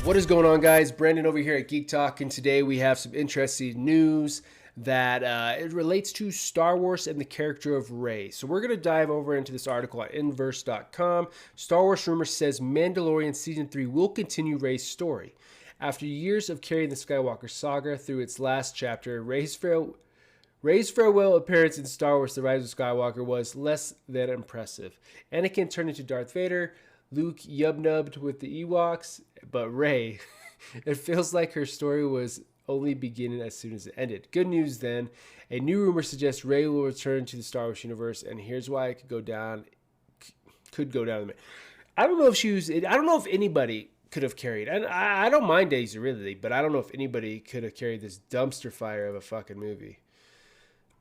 What is going on, guys? Brandon over here at Geek Talk, and today we have some interesting news that it relates to Star Wars and the character of Rey. So we're going to dive over into this article at inverse.com. Star Wars Rumor says Mandalorian Season 3 will continue Rey's story. After years of carrying the Skywalker saga through its last chapter, Rey's farewell appearance in Star Wars The Rise of Skywalker was less than impressive. Anakin turned into Darth Vader, Luke yub-nubbed with the Ewoks, but Rey, it feels like her story was only beginning as soon as it ended. Good news then. A new rumor suggests Rey will return to the Star Wars universe, and here's why it could go down. I don't know if anybody could have carried, and I don't mind Daisy Ridley, but I don't know if anybody could have carried this dumpster fire of a fucking movie.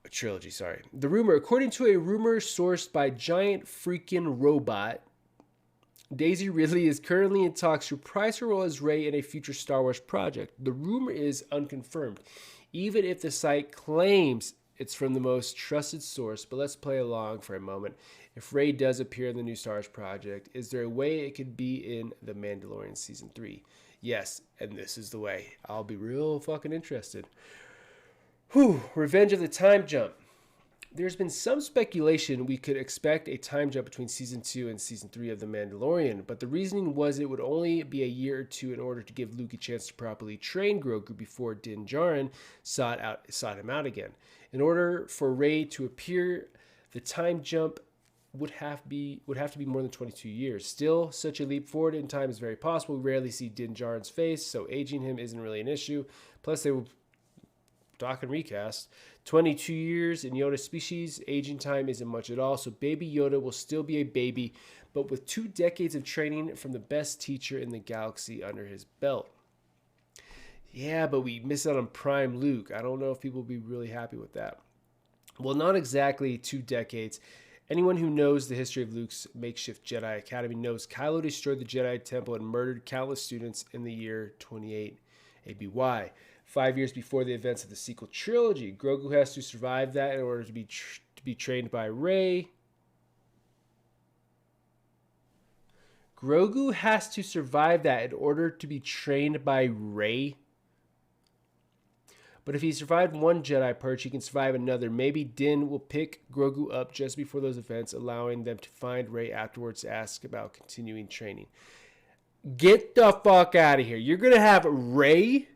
A trilogy, sorry. The rumor, according to a rumor sourced by Giant Freaking Robot, Daisy Ridley is currently in talks to reprise her role as Rey in a future Star Wars project. The rumor is unconfirmed, even if the site claims it's from the most trusted source. But let's play along for a moment. If Rey does appear in the new Star Wars project, is there a way it could be in The Mandalorian Season 3? Yes, and this is the way. I'll be real fucking interested. Revenge of the Time Jump. There's been some speculation we could expect a time jump between Season 2 and Season 3 of The Mandalorian, but the reasoning was it would only be a year or two in order to give Luke a chance to properly train Grogu before Din Djarin sought him out again. In order for Rey to appear, the time jump would have to be more than 22 years. Still, such a leap forward in time is very possible. We rarely see Din Djarin's face, so aging him isn't really an issue. Plus, they will dock and recast. 22 years in Yoda's species, aging time isn't much at all, so baby Yoda will still be a baby, but with 2 decades of training from the best teacher in the galaxy under his belt. Yeah, but we miss out on prime Luke. I don't know if people will be really happy with that. Well, not exactly 2 decades. Anyone who knows the history of Luke's makeshift Jedi Academy knows Kylo destroyed the Jedi Temple and murdered countless students in the year 28 ABY. 5 years before the events of the sequel trilogy. Grogu has to survive that in order to be trained by Rey. Grogu has to survive that in order to be trained by Rey. But if he survived one Jedi purge, he can survive another. Maybe Din will pick Grogu up just before those events, allowing them to find Rey afterwards to ask about continuing training. Get the fuck out of here. You're going to have Rey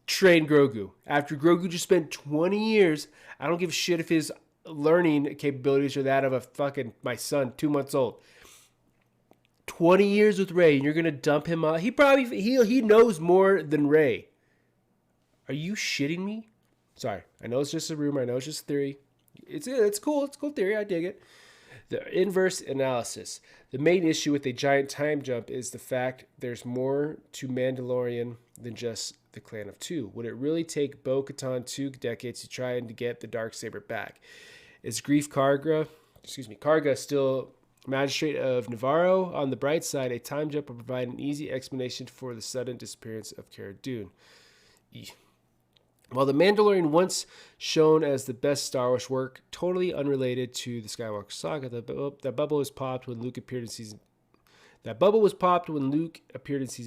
train Grogu after Grogu just spent 20 years. I don't give a shit if his learning capabilities are that of a fucking my son 2 months old. 20 years with Rey, and you're gonna dump him out. He knows more than Rey. Are you shitting me? Sorry, I know it's just a rumor. I know it's just a theory. It's cool. It's a cool theory. I dig it. The inverse analysis. The main issue with a giant time jump is the fact there's more to Mandalorian than just the Clan of Two. Would it really take Bo-Katan 2 decades to try and to get the Darksaber back? Is Greef Karga still Magistrate of Navarro? On the bright side, a time jump will provide an easy explanation for the sudden disappearance of Cara Dune. While The Mandalorian, once shown as the best Star Wars work, totally unrelated to the Skywalker saga, that bubble was popped when Luke appeared in Season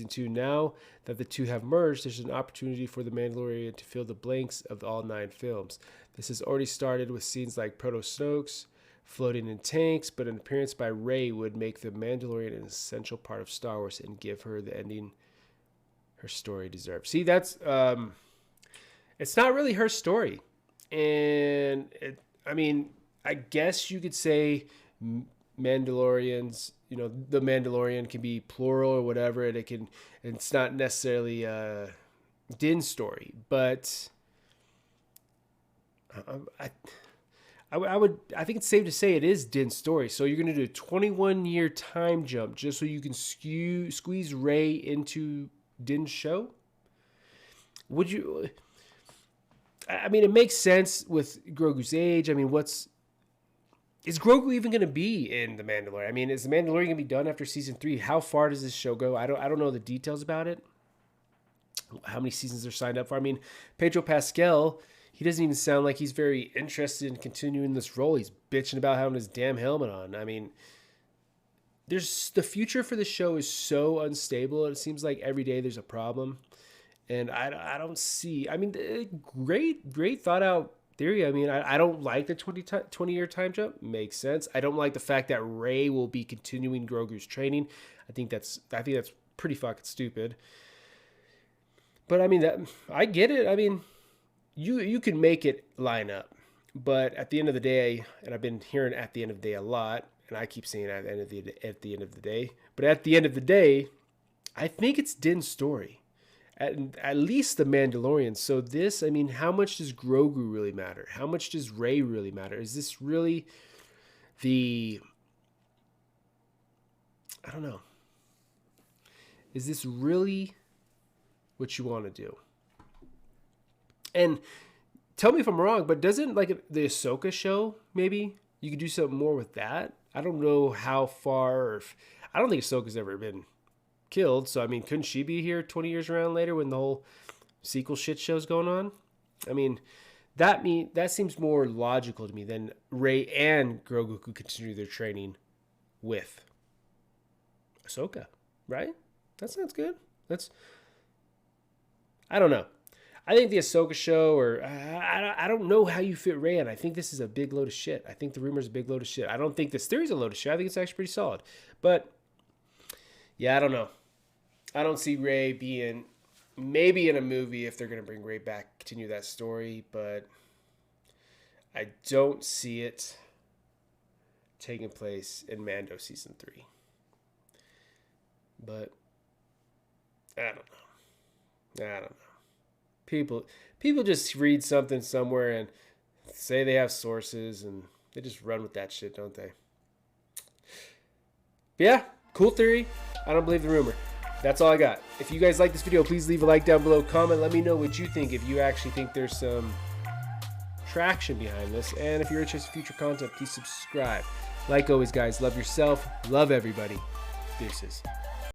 2. Now that the two have merged, there's an opportunity for The Mandalorian to fill the blanks of all 9 films. This has already started with scenes like Proto-Snoke's floating in tanks, but an appearance by Rey would make The Mandalorian an essential part of Star Wars and give her the ending her story deserves. See, that's it's not really her story. And I guess you could say Mandalorians, the Mandalorian can be plural or whatever, and it's not necessarily Din's story, but I think it's safe to say it is Din's story. So you're going to do a 21-year time jump just so you can squeeze Rey into Din's show? Would you? It makes sense with Grogu's age. Is Grogu even going to be in The Mandalorian? Is The Mandalorian going to be done after Season 3? How far does this show go? I don't know the details about it. How many seasons they're signed up for? Pedro Pascal, he doesn't even sound like he's very interested in continuing this role. He's bitching about having his damn helmet on. there's the future for the show is so unstable. It seems like every day there's a problem. And I don't see, I mean, great thought out theory. I mean, I don't like the 20-year time jump. Makes sense. I don't like the fact that Rey will be continuing Grogu's training. I think that's pretty fucking stupid. But I mean, I get it. I mean, you can make it line up. But at the end of the day, and I've been hearing at the end of the day a lot, and I keep saying at the end of the day, but at the end of the day, I think it's Din's story. At least the Mandalorian. So this, I mean, how much does Grogu really matter? How much does Rey really matter? Is this really I don't know. Is this really what you want to do? And tell me if I'm wrong, but doesn't like the Ahsoka show, maybe you could do something more with that? I don't know how far, I don't think Ahsoka's ever been killed. So, I mean, couldn't she be here 20 years around later when the whole sequel shit show's going on? I mean, that seems more logical to me than Rey and Grogu could continue their training with Ahsoka, right? That sounds good. I don't know. I think the Ahsoka show, or I don't know how you fit Rey in. I think this is a big load of shit. I think the rumor's a big load of shit. I don't think this theory's a load of shit. I think it's actually pretty solid. But, yeah, I don't know. I don't see Rey being maybe in a movie if they're going to bring Rey back, continue that story. But I don't see it taking place in Mando Season 3. But I don't know. People just read something somewhere and say they have sources and they just run with that shit, don't they? But yeah, cool theory. I don't believe the rumor. That's all I got. If you guys like this video, please leave a like down below. Comment. Let me know what you think. If you actually think there's some traction behind this. And if you're interested in future content, please subscribe. Like always, guys, love yourself. Love everybody. Deuces.